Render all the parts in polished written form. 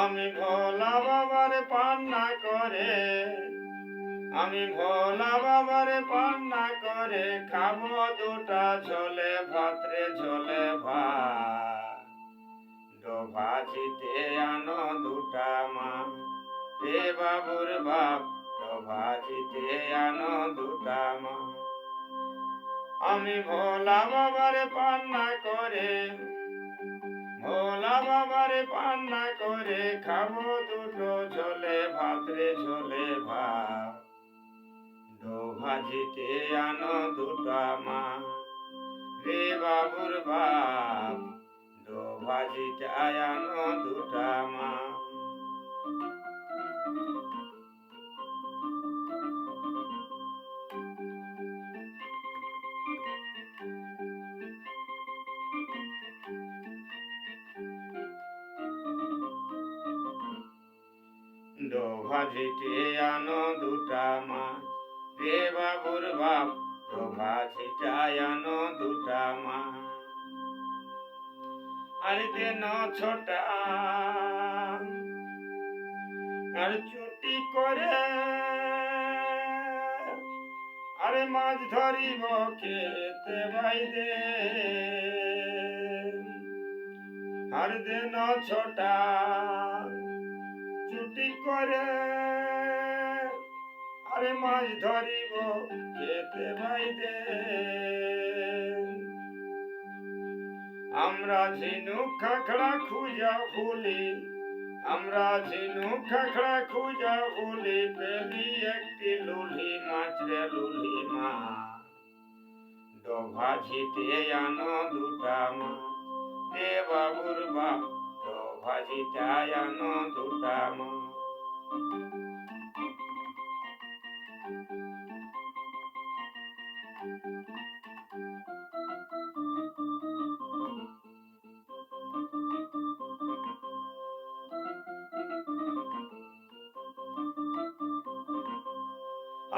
আমি ভোলা বাবার পান্না করে, আমি ভোলা বাবার পান্না করে খাবো দুটা ঝোলে ভাত রে ঝোলে ভাত। ভাজিতে আনো দুটা মাছ রে বাবুর বাপ, ভাজিতে আনো দুটা মাছ। আমি ভোলা বাবার পান্না করে, ভোলা বাবার পান্না করে খাবো দুটো ঝোলে ভাত রে ঝোলে ভাত। ভাজিতে আনো দুটা মাছ রে বাবুর বাপ, ভাজিতে আনো দুটা মাছ। ভাজিতে আনো দুটা মাছ রে বাবুর বাপ, ভাজিতে আনো দুটা মাছ। আরে দেন ছোটা আর চুটি করে, আরে মাছ ধরিব খেতে বাইরে। আর দেন ছোটা চুটি করে, আরে মাছ ধরিব খেতে বাইরে। আমরা ঝিনুক খাখড়া খুঁজা ভুলি, আমরা ঝিনুক খাখড়া খুঁজা ভুলি, পেলি একটি লুলি মাছ রে লুলি মাছ। ভাজিতে আনো দুটা মাছ রে বাবুর বাপ, ভাজিতে আনো দুটা মাছ।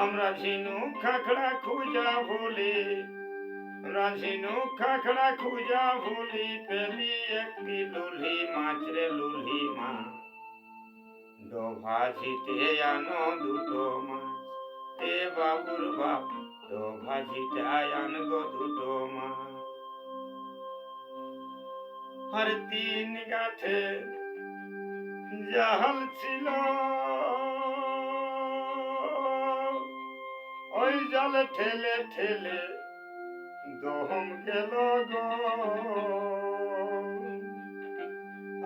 আমরা ঝিনুক খাখড়া খুঁজা ভুলি, আমরা ঝিনুক খাখড়া খুঁজা ভুলি, পেলি একটি লুলি মাছ রে লুলি মাছ। ভাজিতে আনো দুটো মাছ রে বাবুর বাপ, ভাজিতে আনগো দুটো মাছ। আর তিন গাঠে জাহাল ছিল, ওই জালে ঠেলে ঠেলে দহম গেল গো।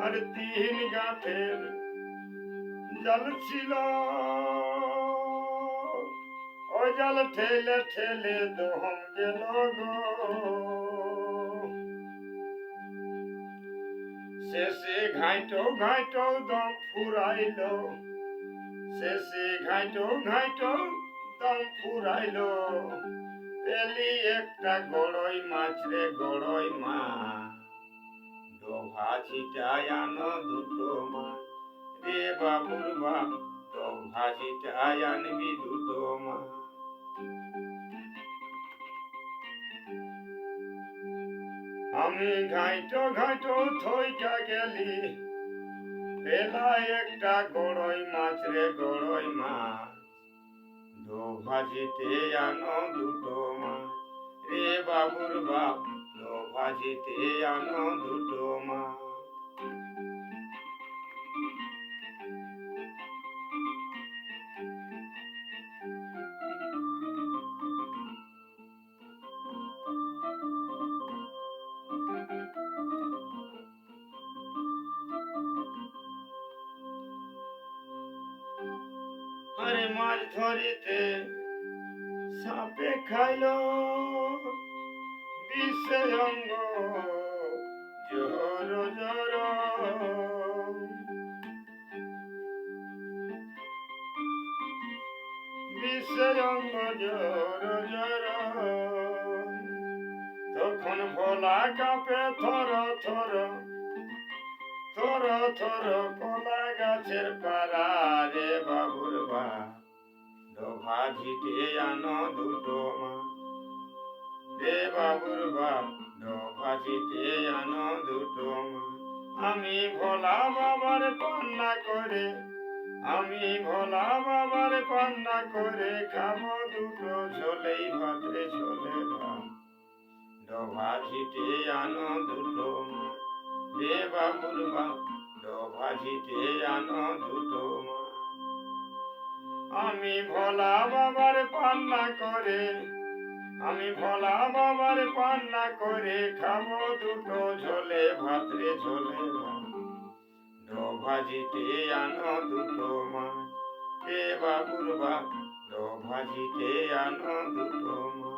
আর তিন গাঠের জাল ছিল, ওই জাল ঠেলে ঠেলে দহম গেল গো। শেষে ঘাইটো ঘাইটো দম ফুরাইল, শেষে ঘাইটো ঘাইটো দম ফুরাইল, পেলি একটা গড়ই মাছ রে গড়ই মাছ। ভাজিতে আনো দুটো মাছ রে বাবুর বাপ, ভাজিতে আনবি দুটো মাছ। আমি ঘাইটো ঘাইটো থইকা গেলি, পেলা একটা গড়ই মাছ রে গড়ই মাছ। ভাজিতে আনো দুটো মাছ রে বাবুর বাপ, ভাজিতে আনো দুটো মাছ। আরে মাছ ধরিতে সাপে খাইল বিষে অঙ্গ জোর জোর। বিষে অঙ্গ জোর জোর, তখন ভোলা কাঁপে থর থর, থর থর কলা গাছের পারা রে বাবুর বাপ, ভাজিতে আনো দুটো মাছ রে বাবুর বাপ, ভাজিতে আনো দুটো মাছ। আমি ভোলা বাবার পান্না করে, আমি ভোলা বাবার পান্না করে খাবো দুটো ঝোলেই ভাত রে ঝোলে ভাত। ডোভা ঝিটে আনো দুটো মাছ রে বাবুর বাপ, ডোভা ঝিটে আনো দুটো মাছ। আমি ভোলা বাবার পান্না করে, আমি ভোলা বাবার পান্না করে খাবো দুটো ঝোলে ভাত রে ঝোলে ভাত। ডোভা ঝিটে আনো দুটো মাছ রে বাবুর বাপ, ডোভা ঝিটে আনো দুটো মাছ।